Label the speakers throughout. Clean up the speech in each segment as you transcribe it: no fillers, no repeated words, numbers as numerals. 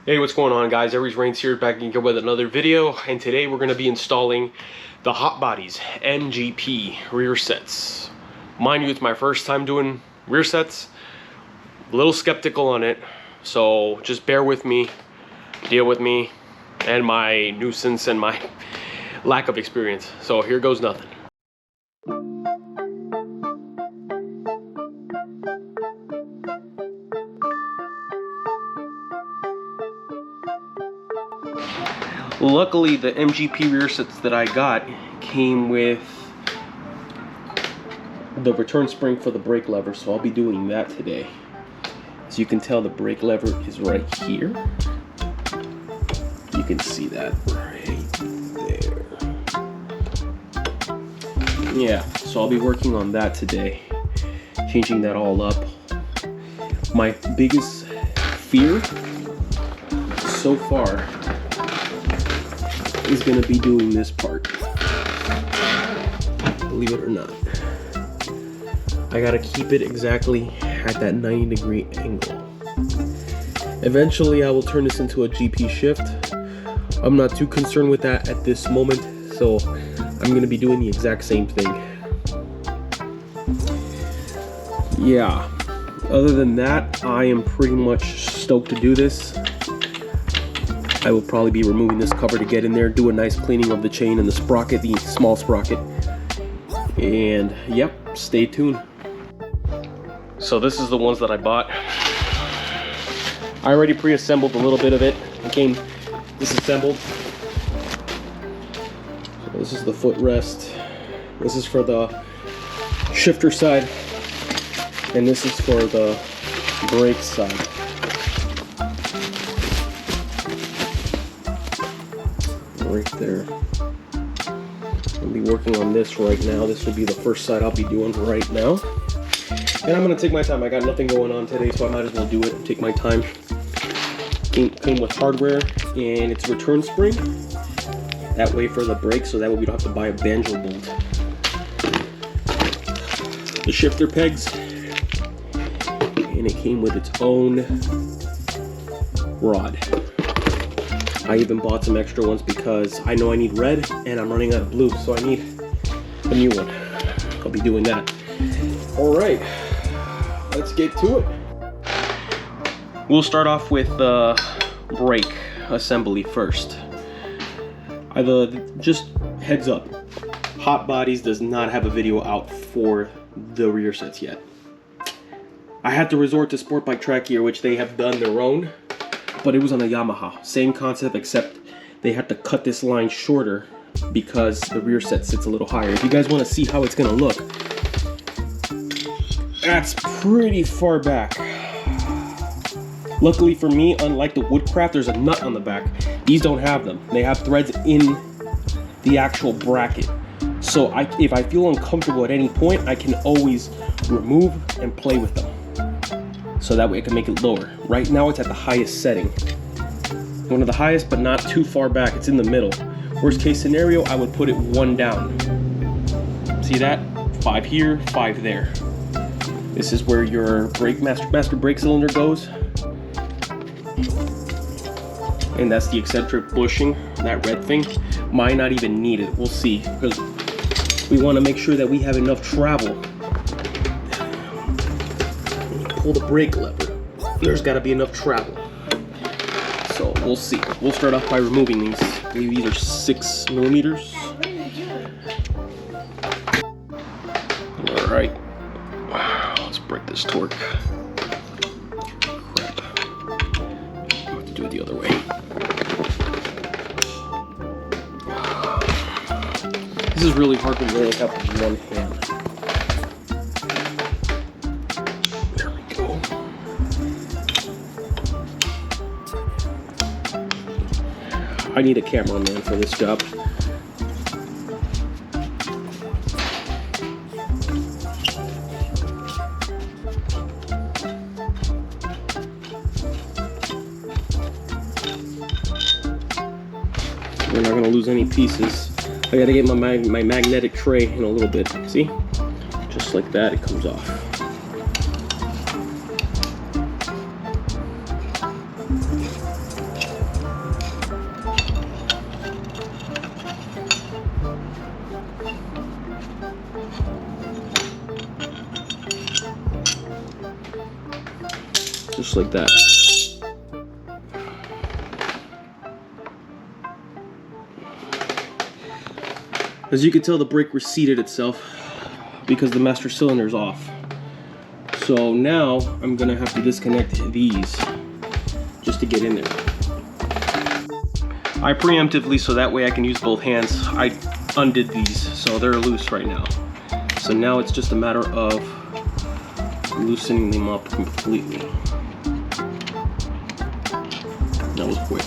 Speaker 1: Hey, what's going on, guys? Ares.Reigns here, back again with another video, and today we're going to be installing the Hotbodies MGP rear sets. Mind you, it's my first time doing rear sets. A little skeptical on it, so just bear with me, deal with me, and my nuisance and my lack of experience. So here goes nothing. Luckily, the MGP rear sets that I got came with the return spring for the brake lever, so I'll be doing that today. As you can tell, the brake lever is right here. You can see that right there. Yeah, so I'll be working on that today, changing that all up. My biggest fear so far is going to be doing this part, believe it or not. I gotta keep it exactly at that 90-degree angle. Eventually I will turn this into a GP shift. I'm not too concerned with that at this moment, so I'm gonna be doing the exact same thing. Yeah, other than that, I am pretty much stoked to do this. I will probably be removing this cover to get in there, do a nice cleaning of the chain and the sprocket, the small sprocket. And yep, stay tuned. So this is the ones that I bought. I already pre-assembled a little bit of it. It came disassembled. So this is the footrest. This is for the shifter side. And this is for the brake side. Right there. I'll be working on this right now. This will be the first side I'll be doing right now. And I'm gonna take my time. I got nothing going on today, so I might as well do it and take my time. Came with hardware and it's return spring. That way for the brake, so that way we don't have to buy a banjo bolt. The shifter pegs, and it came with its own rod. I even bought some extra ones because I know I need red and I'm running out of blue, so I need a new one. I'll be doing that. All right, let's get to it. We'll start off with the brake assembly first. Just heads up, Hotbodies does not have a video out for the rear sets yet. I had to resort to Sport Bike Track Gear, which they have done their own. But it was on a Yamaha. Same concept, except they had to cut this line shorter because the rear set sits a little higher. If you guys want to see how it's going to look, that's pretty far back. Luckily for me, unlike the Woodcraft, there's a nut on the back. These don't have them. They have threads in the actual bracket. So if I feel uncomfortable at any point, I can always remove and play with them. So that way I can make it lower. Right now it's at the highest setting. One of the highest, but not too far back. It's in the middle. Worst case scenario, I would put it one down. See that? 5 here, 5 there. This is where your brake master brake cylinder goes. And that's the eccentric bushing, that red thing. Might not even need it. We'll see, because we want to make sure that we have enough travel. Pull the brake lever, there's got to be enough travel. So we'll see. We'll start off by removing these. I believe these are 6 millimeters. All right, let's break this torque. Crap, I have to do it the other way. This is really hard to really have one hand. I need a cameraman for this job. We're not gonna lose any pieces. I gotta get my magnetic tray in a little bit. See? Just like that, it comes off. just like that. As you can tell, the brake reseated itself because the master cylinder is off. So now I'm gonna have to disconnect these just to get in there. I preemptively, so that way I can use both hands, I undid these, so they're loose right now. So now it's just a matter of loosening them up completely. That was quick.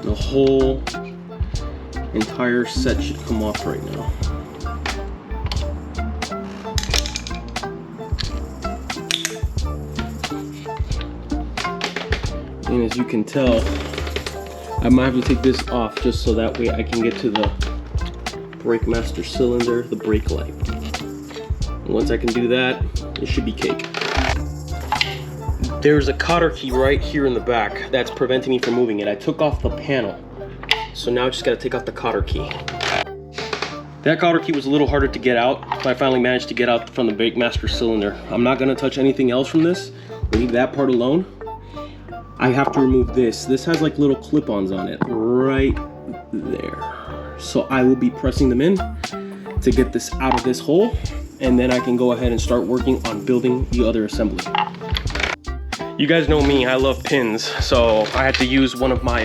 Speaker 1: The whole entire set should come off right now. And as you can tell, I might have to take this off just so that way I can get to the brake master cylinder, the brake light. And once I can do that, it should be cake. There's a cotter key right here in the back that's preventing me from moving it. I took off the panel, so now I just gotta take off the cotter key. That cotter key was a little harder to get out, but I finally managed to get out from the brake master cylinder. I'm not gonna touch anything else from this. Leave that part alone. I have to remove this. This has like little clip-ons on it right there. So I will be pressing them in to get this out of this hole, and then I can go ahead and start working on building the other assembly. You guys know me, I love pins, so I had to use one of my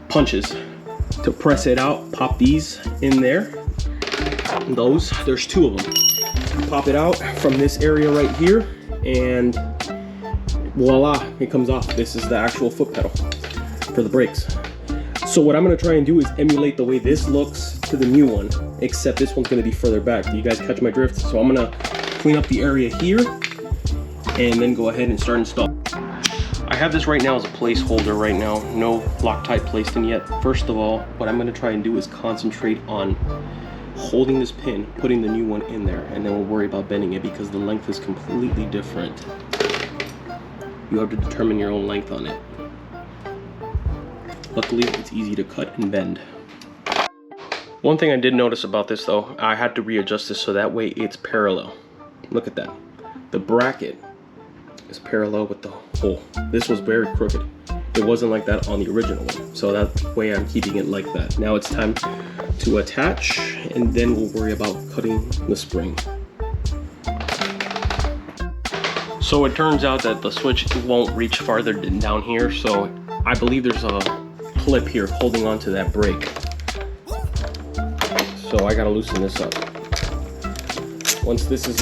Speaker 1: punches to press it out. Pop these in there. There's two of them. Pop it out from this area right here, and voila, it comes off. This is the actual foot pedal for the brakes. So what I'm gonna try and do is emulate the way this looks to the new one, except this one's gonna be further back. Do you guys catch my drift? So I'm gonna clean up the area here and then go ahead and start installing. I have this right now as a placeholder right now, no Loctite placed in yet. First of all, what I'm gonna try and do is concentrate on holding this pin, putting the new one in there, and then we'll worry about bending it because the length is completely different. You have to determine your own length on it. Luckily, it's easy to cut and bend. One thing I did notice about this though, I had to readjust this so that way it's parallel. Look at that. The bracket is parallel with the hole. This was very crooked. It wasn't like that on the original one. So that way I'm keeping it like that. Now it's time to attach, and then we'll worry about cutting the spring. So it turns out that the switch won't reach farther than down here, so I believe there's a clip here holding onto that brake. So I gotta loosen this up. Once this is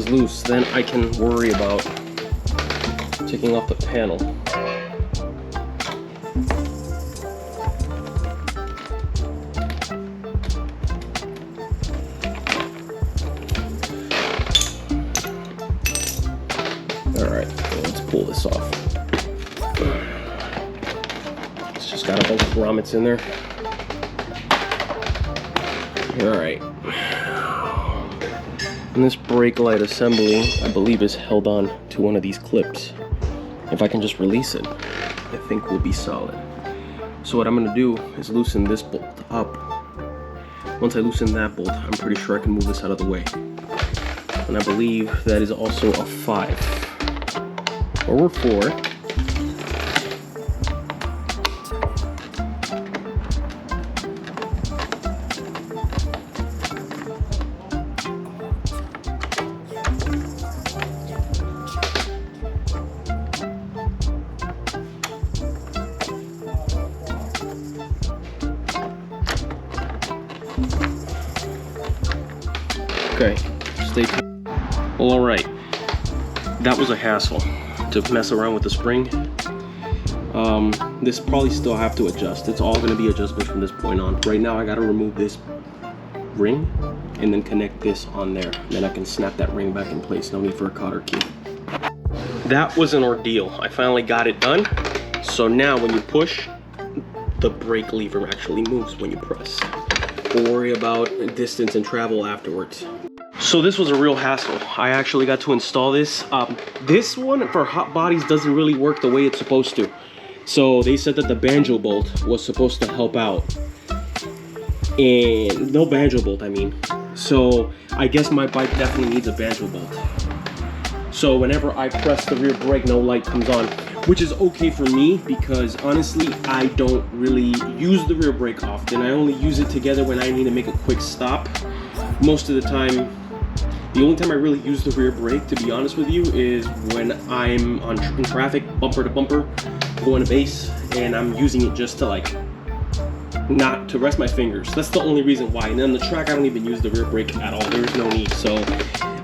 Speaker 1: loose, then I can worry about taking off the panel. Pull this off. It's just got a bunch of grommets in there. Alright. And this brake light assembly, I believe, is held on to one of these clips. If I can just release it, I think we'll be solid. So what I'm going to do is loosen this bolt up. Once I loosen that bolt, I'm pretty sure I can move this out of the way. And I believe that is also a 5. Or 4. Okay, stay tuned. Well, all right. That was a hassle to mess around with the spring. This probably still have to adjust. It's all going to be adjustment from this point on. Right now I got to remove this ring and then connect this on there. Then I can snap that ring back in place. No need for a cotter key. That was an ordeal. I finally got it done. So now when you push, the brake lever actually moves when you press. Don't worry about distance and travel afterwards. So this was a real hassle. I actually got to install this. This one for Hotbodies doesn't really work the way it's supposed to. So they said that the banjo bolt was supposed to help out. And no banjo bolt, I mean. So I guess my bike definitely needs a banjo bolt. So whenever I press the rear brake, no light comes on, which is okay for me because honestly, I don't really use the rear brake often. I only use it together when I need to make a quick stop. Most of the time, the only time I really use the rear brake, to be honest with you, is when I'm in traffic, bumper to bumper, going to base, and I'm using it just to like, not to rest my fingers. That's the only reason why. And then the track, I don't even use the rear brake at all. There's no need. So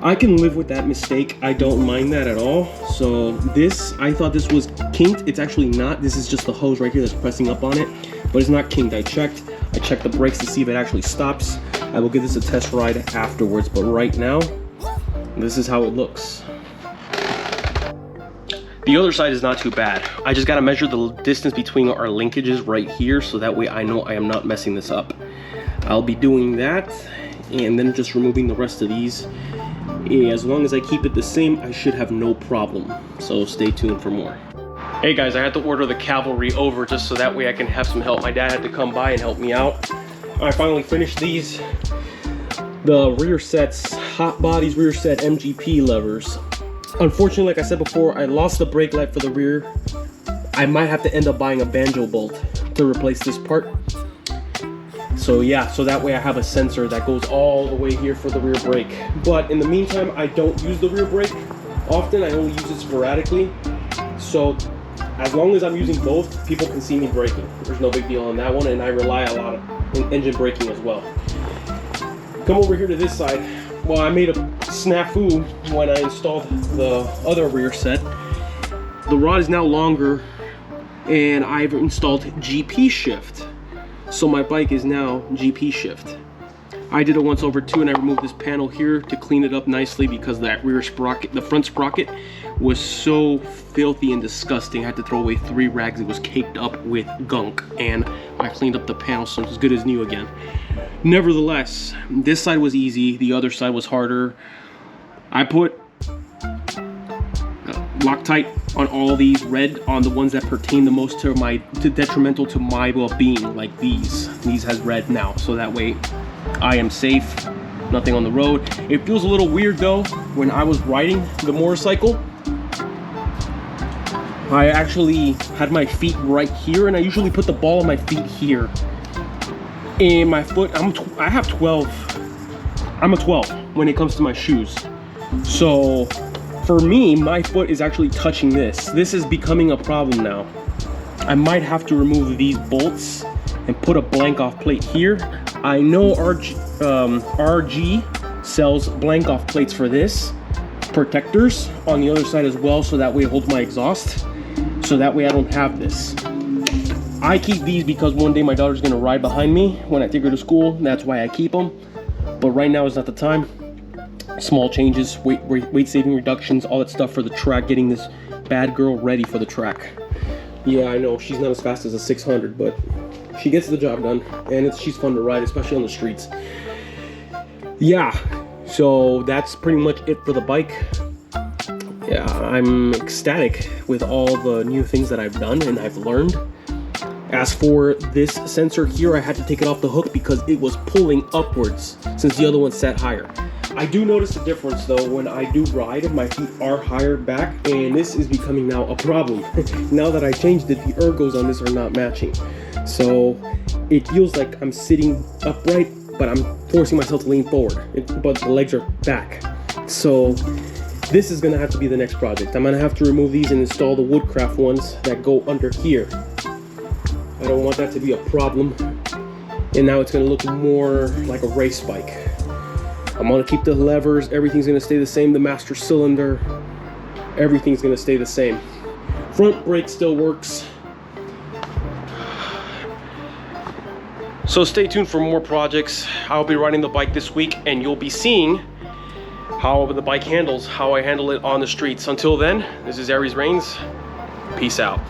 Speaker 1: I can live with that mistake. I don't mind that at all. So this, I thought this was kinked. It's actually not. This is just the hose right here that's pressing up on it, but it's not kinked. I checked the brakes to see if it actually stops. I will give this a test ride afterwards, but right now, this is how it looks. The other side is not too bad. I just gotta measure the distance between our linkages right here so that way I know I am not messing this up. I'll be doing that and then just removing the rest of these. As long as I keep it the same, I should have no problem. So stay tuned for more. Hey guys, I had to order the Cavalry over just so that way I can have some help. My dad had to come by and help me out. I finally finished these. The Rearsets, Hotbodies Rearset MGP levers. Unfortunately, like I said before, I lost the brake light for the rear. I might have to end up buying a banjo bolt to replace this part. So yeah, so that way I have a sensor that goes all the way here for the rear brake. But in the meantime, I don't use the rear brake often. I only use it sporadically. So as long as I'm using both, people can see me braking. There's no big deal on that one, and I rely a lot on engine braking as well. Come over here to this side. Well, I made a snafu when I installed the other rear set. The rod is now longer, and I've installed GP shift. So my bike is now GP shift. I did it once over too, and I removed this panel here to clean it up nicely because that rear sprocket, the front sprocket, was so filthy and disgusting. I had to throw away 3 rags. It was caked up with gunk, and I cleaned up the panel so it's as good as new again. Nevertheless, this side was easy, the other side was harder. I put Loctite on all these, red on the ones that pertain the most to detrimental to my well-being, like these. These has red now, so that way I am safe, nothing on the road. It feels a little weird though, when I was riding the motorcycle. I actually had my feet right here, and I usually put the ball of my feet here. And my foot, I have 12. I'm a 12 when it comes to my shoes. So for me, my foot is actually touching this. This is becoming a problem now. I might have to remove these bolts and put a blank off plate here. I know RG sells blank off plates for this, protectors on the other side as well, so that way it holds my exhaust. So that way I don't have this. I keep these because one day my daughter's gonna ride behind me when I take her to school. That's why I keep them. But right now is not the time. Small changes, weight saving reductions, all that stuff for the track, getting this bad girl ready for the track. Yeah, I know she's not as fast as a 600, but she gets the job done, and she's fun to ride, especially on the streets. Yeah, so that's pretty much it for the bike. Yeah, I'm ecstatic with all the new things that I've done and I've learned. As for this sensor here, I had to take it off the hook because it was pulling upwards since the other one sat higher. I do notice a difference though when I do ride. My feet are higher back, and this is becoming now a problem. Now that I changed it, the ergos on this are not matching. So it feels like I'm sitting upright, but I'm forcing myself to lean forward, but the legs are back. So this is gonna have to be the next project. I'm gonna have to remove these and install the Woodcraft ones that go under here. I don't want that to be a problem. And now it's gonna look more like a race bike. I'm gonna keep the levers, everything's gonna stay the same, the master cylinder, everything's gonna stay the same. Front brake still works. So stay tuned for more projects. I'll be riding the bike this week, and you'll be seeing how the bike handles, how I handle it on the streets. Until then, this is Ares.Reigns. Peace out.